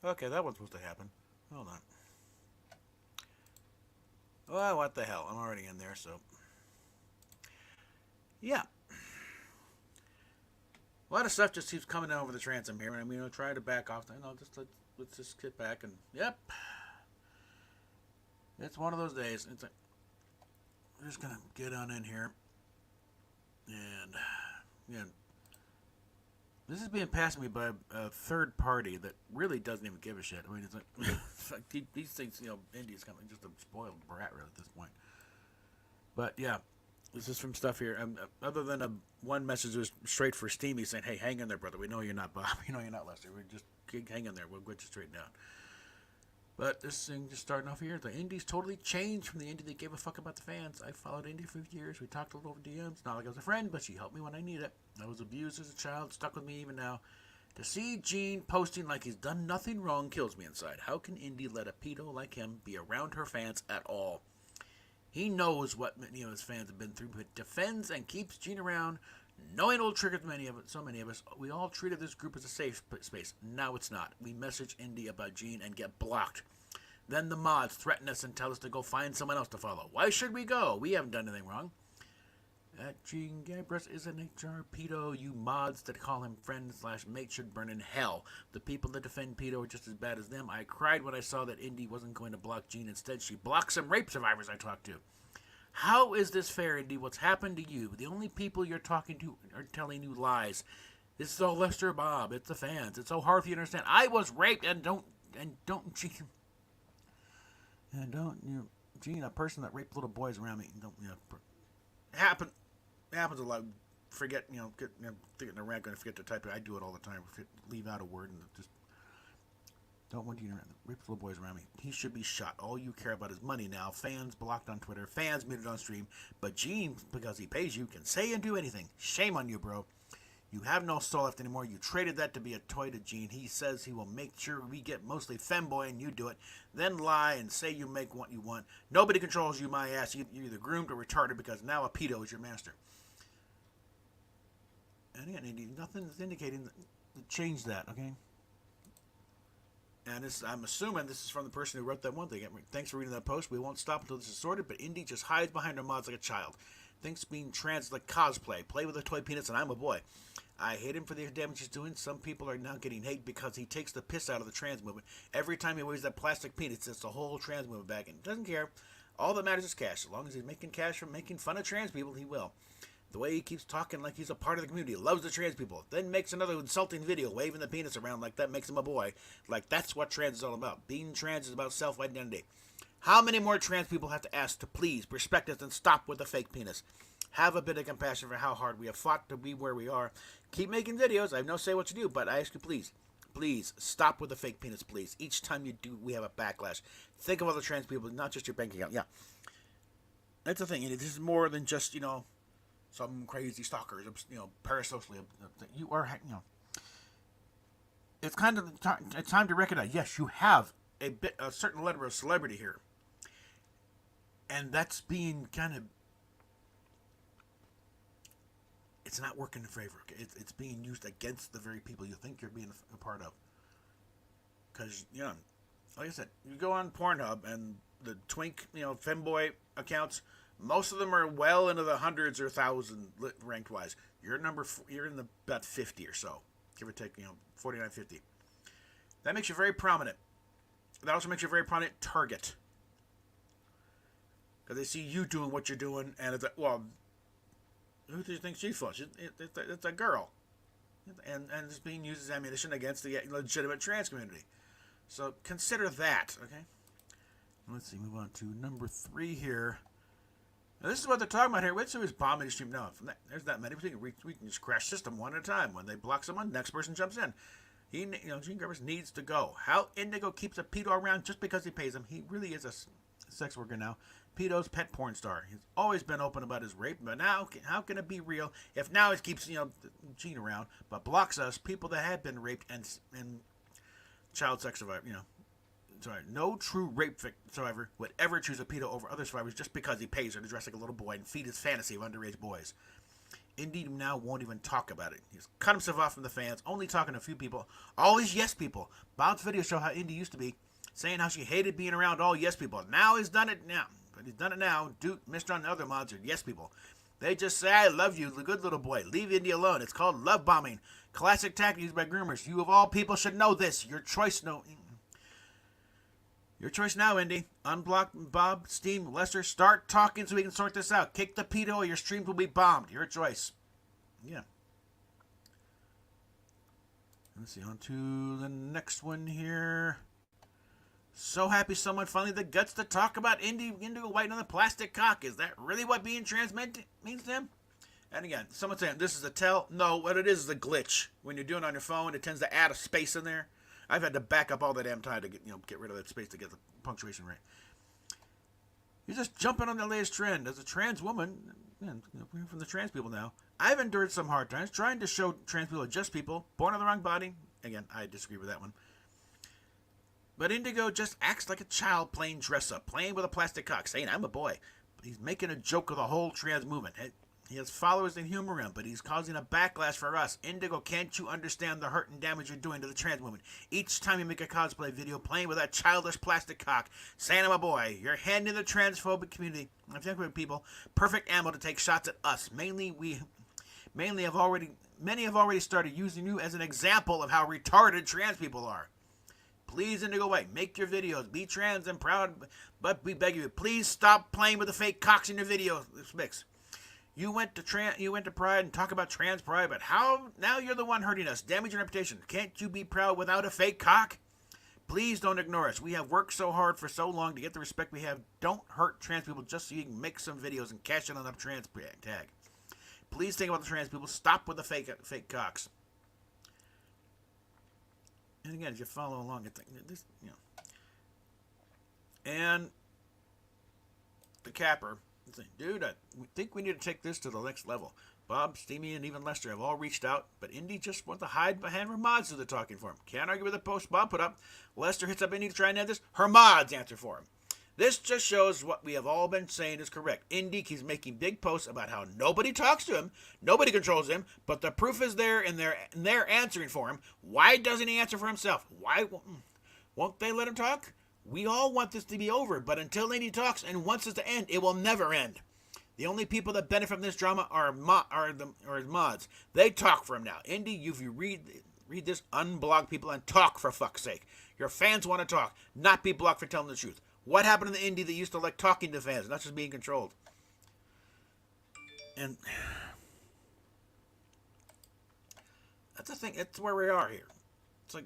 Okay, that wasn't supposed to happen. Hold on. Well, what the hell? I'm already in there, so. Yeah. A lot of stuff just keeps coming down over the transom here, and I'm, try to back off. Let's just sit back and, yep. It's one of those days. It's like, we're just gonna get on in here, and, yeah. This is being passed to me by a third party that really doesn't even give a shit. I mean, it's like these things, India's kind of just a spoiled brat really at this point. But yeah, this is from stuff here. Other than one message was straight for Steamy saying, "Hey, hang in there, brother. We know you're not Bob. We know you're not Lester. We just hang in there. We'll get you straight down." But this thing just starting off here, the Indies totally changed from the Indie that gave a fuck about the fans. I followed Indie for years. We talked a little over DMs. Not like I was a friend, but she helped me when I needed it. I was abused as a child, stuck with me even now. To see Gene posting like he's done nothing wrong kills me inside. How can Indy let a pedo like him be around her fans at all? He knows what many of his fans have been through, but defends and keeps Gene around, knowing it'll trigger so many of us. We all treated this group as a safe space. Now it's not. We message Indy about Gene and get blocked. Then the mods threaten us and tell us to go find someone else to follow. Why should we go? We haven't done anything wrong. That Gene Gabris is an HR pedo. You mods that call him friend/mate should burn in hell. The people that defend pedo are just as bad as them. I cried when I saw that Indy wasn't going to block Gene. Instead, she blocked some rape survivors I talked to. How is this fair, Indy? What's happened to you? The only people you're talking to are telling you lies. This is all Lester Bob. It's the fans. It's so hard for you to understand. I was raped and don't Gene. And Gene, a person that raped little boys around me, happen. It happens a lot. Forget, thinking around, going to forget to type it. I do it all the time. Leave out a word and just don't want you to rape little boys around me. He should be shot. All you care about is money now. Fans blocked on Twitter. Fans muted on stream. But Gene, because he pays you, can say and do anything. Shame on you, bro. You have no soul left anymore. You traded that to be a toy to Gene. He says he will make sure we get mostly femboy and you do it. Then lie and say you make what you want. Nobody controls you, my ass. You're either groomed or retarded because now a pedo is your master. And again, nothing's indicating to change that, okay? And I'm assuming this is from the person who wrote that one thing. Thanks for reading that post. We won't stop until this is sorted, but Indy just hides behind her mods like a child. Thinks being trans is like cosplay. Play with a toy penis and I'm a boy. I hate him for the damage he's doing. Some people are now getting hate because he takes the piss out of the trans movement. Every time he wears that plastic penis, it's the whole trans movement back and doesn't care. All that matters is cash. As long as he's making cash from making fun of trans people, he will. The way he keeps talking like he's a part of the community, loves the trans people, then makes another insulting video waving the penis around like that makes him a boy. Like that's what trans is all about. Being trans is about self-identity. How many more trans people have to ask to please respect us and stop with the fake penis? Have a bit of compassion for how hard we have fought to be where we are. Keep making videos. I have no say what you do, but I ask you please stop with the fake penis, please. Each time you do, we have a backlash. Think of other trans people, not just your bank account. Yeah, that's the thing. This is more than just some crazy stalkers, parasocially. You are, it's kind of it's time to recognize. Yes, you have a certain level of celebrity here, and that's being kind of. It's not working in favor. It's being used against the very people you think you're being a part of. Because like I said, you go on Pornhub and the twink, femboy accounts. Most of them are well into the hundreds or thousands ranked wise. You're in the about 50 or so, give or take, 49, 50. That makes you very prominent. That also makes you a very prominent target. Because they see you doing what you're doing, and it's like, well, who do you think she's for? It's a girl. And it's being used as ammunition against the legitimate trans community. So consider that, okay? Let's see, move on to number 3 here. Now, this is what they're talking about here. Which is bombing stream? No, there's that many. We can just crash system one at a time. When they block someone, next person jumps in. Gene Garbers needs to go. How Indigo keeps a pedo around just because he pays him? He really is a sex worker now. Pedo's pet porn star. He's always been open about his rape, but now how can it be real if now he keeps Gene around, but blocks us, people that have been raped and child sex survivor, Sorry, no true rape survivor would ever choose a pedo over other survivors just because he pays her to dress like a little boy and feed his fantasy of underage boys. Indy now won't even talk about it. He's cut himself off from the fans, only talking to a few people. Always yes people. Bob's videos show how Indy used to be, saying how she hated being around all yes people. Now he's done it now. But he's done it now. Dude, Mr. and the other mods are yes people. They just say, I love you, the good little boy. Leave Indy alone. It's called love bombing. Classic tactic used by groomers. You of all people should know this. Your choice Your choice now, Indy. Unblock Bob, Steam, Lester. Start talking so we can sort this out. Kick the pedo or your streams will be bombed. Your choice. Yeah. Let's see. On to the next one here. So happy someone finally had the guts to talk about Indigo White on the plastic cock. Is that really what being trans means to him? And again, someone's saying this is a tell. No, what it is a glitch. When you're doing it on your phone, it tends to add a space in there. I've had to back up all that damn time to get rid of that space to get the punctuation right. You're just jumping on the latest trend. As a trans woman, we're from the trans people now, I've endured some hard times trying to show trans people are just people, born in the wrong body. Again, I disagree with that one. But Indigo just acts like a child playing dress-up, playing with a plastic cock, saying, I'm a boy. But he's making a joke of the whole trans movement. He has followers that humor him, but he's causing a backlash for us. Indigo, can't you understand the hurt and damage you're doing to the trans movement? Each time you make a cosplay video playing with that childish plastic cock, saying I'm a boy, you're handing the transphobic community, I'm talking about people, perfect ammo to take shots at us. Many have already started using you as an example of how retarded trans people are. Please, Indigo White, make your videos. Be trans and proud, but we beg you, please stop playing with the fake cocks in your videos. This mix. You went to Pride and talk about trans pride, but how now you're the one hurting us, damaging your reputation. Can't you be proud without a fake cock? Please don't ignore us. We have worked so hard for so long to get the respect we have. Don't hurt trans people just so you can make some videos and cash in on a trans tag. Please think about the trans people. Stop with the fake cocks. And again, as you follow along, this, and the capper, dude, I think we need to take this to the next level. Bob, Steamy, and even Lester have all reached out, but Indy just wants to hide behind her mods do the talking for him. Can't argue with the post Bob put up. Lester hits up Indy to try and add this. Her mods answer for him. This just shows what we have all been saying is correct. Indy keeps making big posts about how nobody talks to him, nobody controls him, but the proof is there and they're answering for him. Why doesn't he answer for himself? Why won't they let him talk? We all want this to be over, but until Indy talks and wants it to end, it will never end. The only people that benefit from this drama are his mods. They talk for him now. Indy, if you read this, unblog people and talk for fuck's sake. Your fans want to talk, not be blocked for telling the truth. What happened to the Indy that used to like talking to fans, not just being controlled? And that's the thing. That's where we are here. It's like,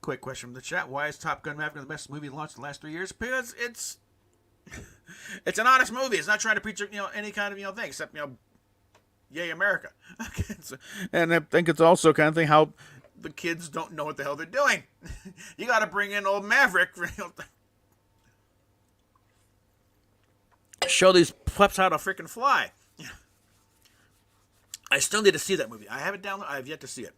quick question from the chat: why is Top Gun Maverick the best movie launched in the last 3 years? Because it's an honest movie. It's not trying to preach any kind of thing except yay America. Okay, and I think it's also kind of thing how the kids don't know what the hell they're doing. You got to bring in old Maverick. Show these pups how to freaking fly. I still need to see that movie. I have it downloaded. I have yet to see it.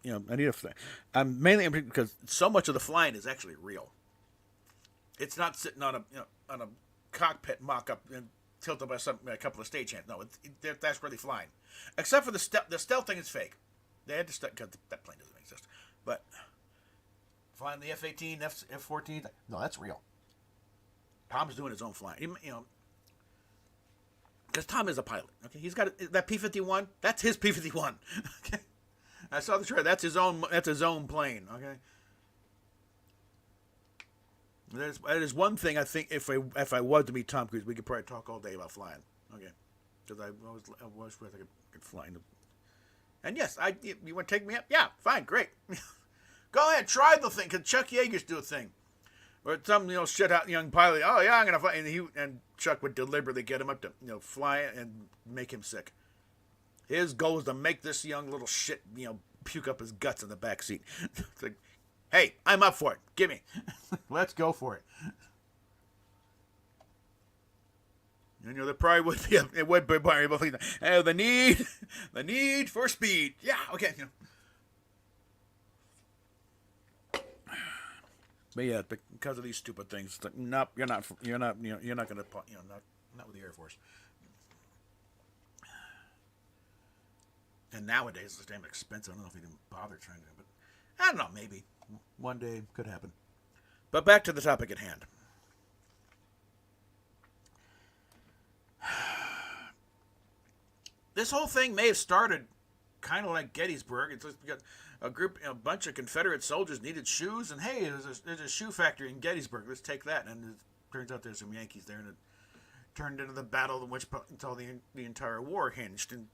Yeah, I need to. Mainly because so much of the flying is actually real. It's not sitting on a cockpit mock-up and tilted by a couple of stagehands. No, that's really flying. Except for the stealth thing is fake. They had to because that plane doesn't exist. But flying the F-18, F-14, no, that's real. Tom's doing his own flying. Because Tom is a pilot. Okay, he's got that P-51. That's his P-51. Okay, I saw the trailer. That's his own plane. Okay. That is one thing I think if I was to meet Tom Cruise, we could probably talk all day about flying. Okay, because I always wish I could fly. And yes, you want to take me up? Yeah, fine, great. Go ahead, try the thing. Cause Chuck Yeager's do a thing, or some shit out young pilot. Oh yeah, I'm gonna fly, and Chuck would deliberately get him up to fly and make him sick. His goal is to make this young little shit puke up his guts in the back seat. It's like, hey, I'm up for it. Give me. Let's go for it. And there probably would be the need for speed. Yeah, okay. But yeah, because of these stupid things, it's like, nope, you're not gonna, not with the Air Force. And nowadays it's damn expensive. I don't know if he didn't bother trying to, but I don't know. Maybe one day could happen. But back to the topic at hand. This whole thing may have started kind of like Gettysburg. It's just because a bunch of Confederate soldiers needed shoes, and hey, there's a shoe factory in Gettysburg. Let's take that. And it turns out there's some Yankees there, and it turned into the battle in which until the entire war hinged. And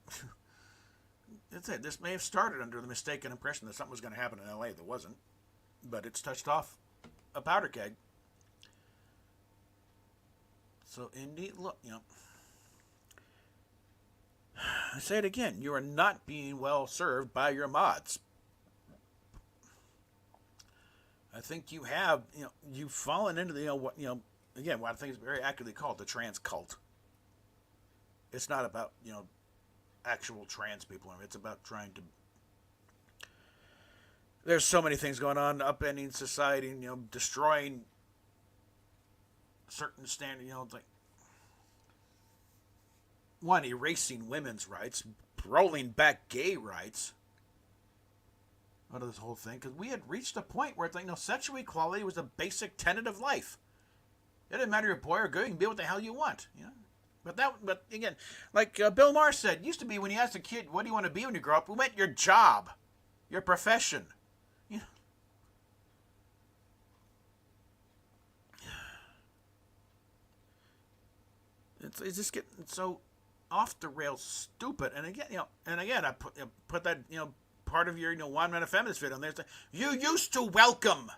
that's it. This may have started under the mistaken impression that something was going to happen in L.A. that wasn't, but it's touched off a powder keg. So, indeed, look, I say it again. You are not being well served by your mods. I think you have, you've fallen into the, again, what I think is very accurately called the trans cult. It's not about, actual trans people. It's about trying to. There's so many things going on, upending society, destroying certain standards, like one, erasing women's rights, rolling back gay rights out of this whole thing, because we had reached a point where it's like, sexual equality was a basic tenet of life. It didn't matter if you're a boy or girl, you can be what the hell you want, But again, like Bill Maher said, used to be when you asked a kid, what do you want to be when you grow up? We meant your job, your profession. It's just getting so off the rails stupid. And again, I put that, part of your, one man feminist vid on there. It's like, you used to welcome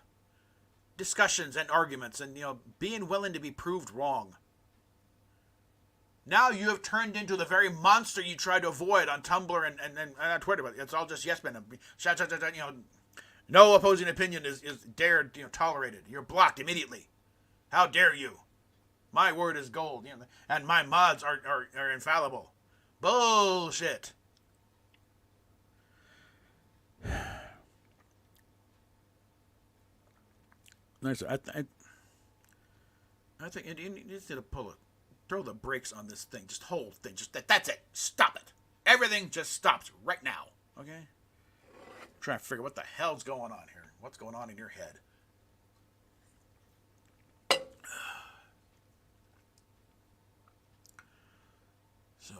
discussions and arguments and, being willing to be proved wrong. Now you have turned into the very monster you tried to avoid on Tumblr and on Twitter. But it's all just yes men. No opposing opinion is dared, tolerated. You're blocked immediately. How dare you? My word is gold, and my mods are infallible. Bullshit. Nice. I think you need to throw the brakes on this thing. Just hold thing. That's it. Stop it. Everything just stops right now. Okay? I'm trying to figure what the hell's going on here. What's going on in your head? So,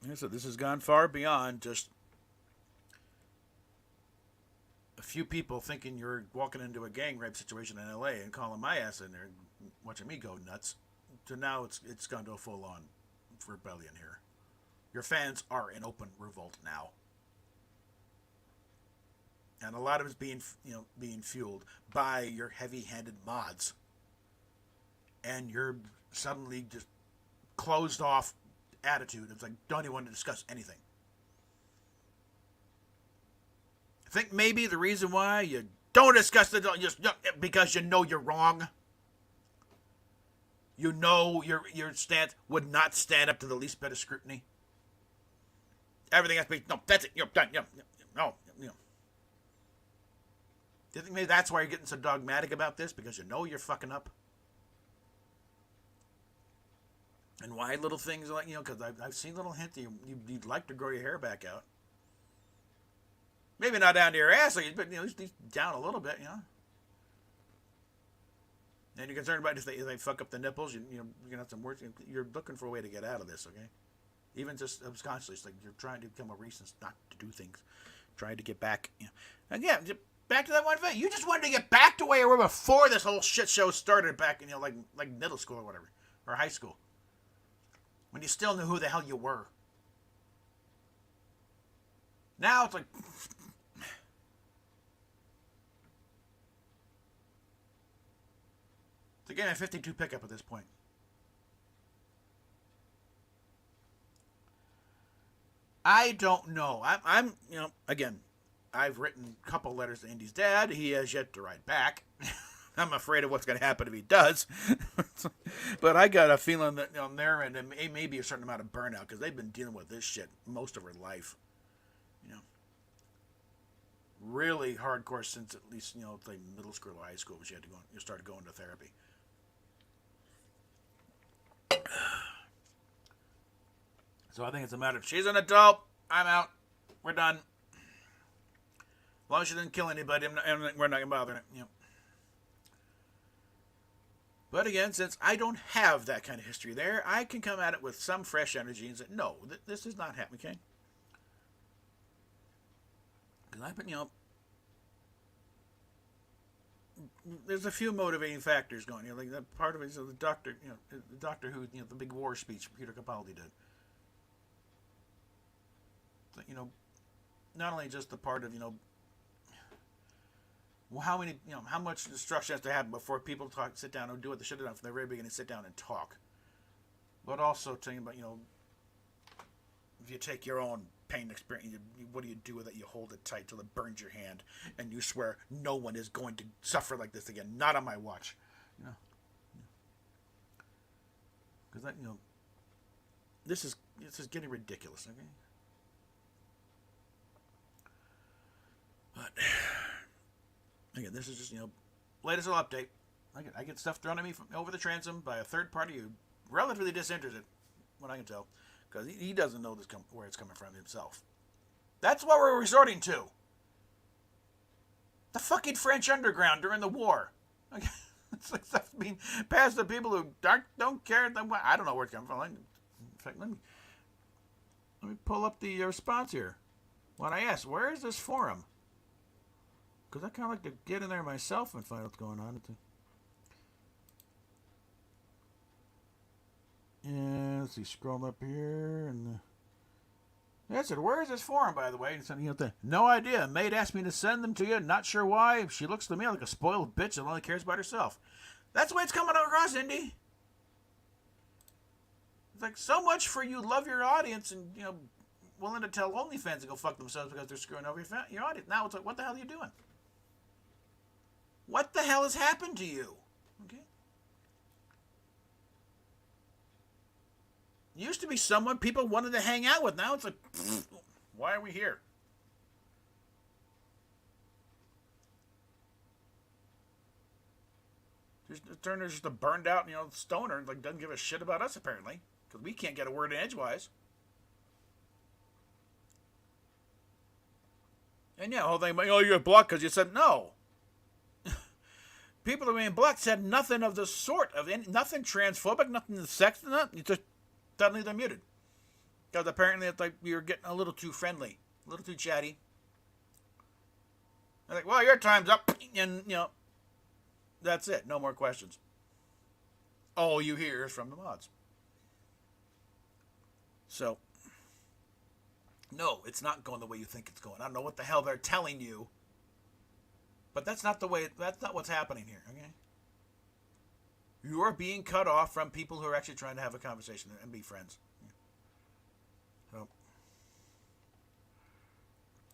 like I said, this has gone far beyond just a few people thinking you're walking into a gang rape situation in LA and calling my ass in there and watching me go nuts. To now it's gone to a full-on rebellion here. Your fans are in open revolt now. And a lot of it's being fueled by your heavy-handed mods. And your suddenly just closed off attitude. It's like, don't even want to discuss anything. I think maybe the reason why you don't discuss it just because you're wrong. Your stance would not stand up to the least bit of scrutiny. Everything has to be, no, that's it, you're done, no. Do you think maybe that's why you're getting so dogmatic about this? Because you're fucking up? And why little things like, because I've seen little hints you'd like to grow your hair back out. Maybe not down to your ass, but at least down a little bit, And you're concerned about if they fuck up the nipples, you're gonna have some words. You're looking for a way to get out of this, okay? Even just subconsciously, it's like you're trying to become a reason not to do things, trying to get back. Again, back to that one thing. You just wanted to get back to where you were before this whole shit show started, back in like middle school or whatever, or high school, when you still knew who the hell you were. Now it's like. Again, a 52 pickup at this point. I don't know. I'm again, I've written a couple letters to Indy's dad. He has yet to write back. I'm afraid of what's going to happen if he does. But I got a feeling that on their end, it may be a certain amount of burnout because they've been dealing with this shit most of her life. really hardcore since at least like middle school or high school, when you started going to therapy. So I think it's a matter of she's an adult. I'm out. We're done. As long as she didn't kill anybody, we're not gonna bother it. But again, since I don't have that kind of history there, I can come at it with some fresh energy and say, no, this is not happening, okay? Because I've been, there's a few motivating factors going. Like that part of it is the doctor, the doctor who, the big war speech Peter Capaldi did. Not only just the part of, how many, how much destruction has to happen before people sit down and do what they should have done from the very beginning, sit down and talk. But also talking about, if you take your own pain experience, what do you do with it? You hold it tight till it burns your hand, and you swear no one is going to suffer like this again. Not on my watch. Because that, this is getting ridiculous. Okay. But again, this is just latest little update. I get stuff thrown at me from over the transom by a third party who relatively disinterested, what I can tell, because he doesn't know where it's coming from himself. That's what we're resorting to. The fucking French underground during the war. Okay. It's like stuff being passed to people who don't care. I don't know where it's coming from. In fact, let me pull up the response here. When I asked, where is this forum? Because I kind of like to get in there myself and find what's going on. And let's see, scroll up here. And I said, where is this forum, by the way? And said, no idea. Maid asked me to send them to you. Not sure why. She looks to me like a spoiled bitch that only cares about herself. That's the way it's coming across, Indy. It's like, so much for you love your audience and, willing to tell OnlyFans to go fuck themselves because they're screwing over your audience. Now it's like, what the hell are you doing? What the hell has happened to you? Okay. Used to be someone people wanted to hang out with. Now it's like, why are we here? Turner's just a burned out, stoner. Like, doesn't give a shit about us, apparently. Because we can't get a word in edgewise. And yeah, the whole thing, you're blocked because you said no. People that were being blocked said nothing of the sort, nothing transphobic, nothing sexist, nothing. You just suddenly they're muted. Because apparently it's like you're getting a little too friendly, a little too chatty. They're like, well, your time's up, and that's it. No more questions. All you hear is from the mods. So, no, it's not going the way you think it's going. I don't know what the hell they're telling you. But that's not what's happening here, okay? You are being cut off from people who are actually trying to have a conversation and be friends. So,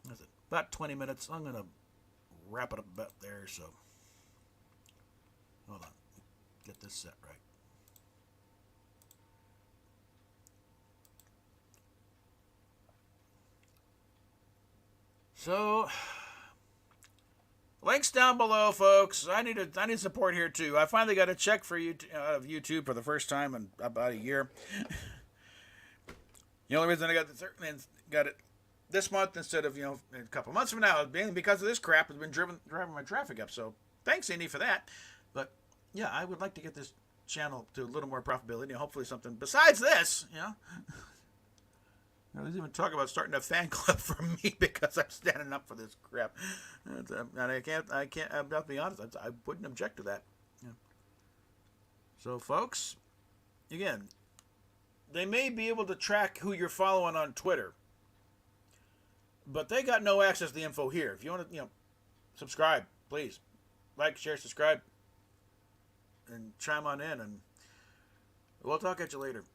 that's it. About 20 minutes. I'm going to wrap it up about there, so. Hold on. Get this set right. So, links down below, folks. I need support here too. I finally got a check for YouTube for the first time in about a year. The only reason I got it this month instead of a couple months from now, being because of this crap has been driving my traffic up. So thanks, Indy, for that. But yeah, I would like to get this channel to a little more profitability. Hopefully something besides this. There's even talk about starting a fan club for me because I'm standing up for this crap, and I can't. I'll be honest. I wouldn't object to that. Yeah. So, folks, again, they may be able to track who you're following on Twitter, but they got no access to the info here. If you want to, subscribe, please, like, share, subscribe, and chime on in, and we'll talk at you later.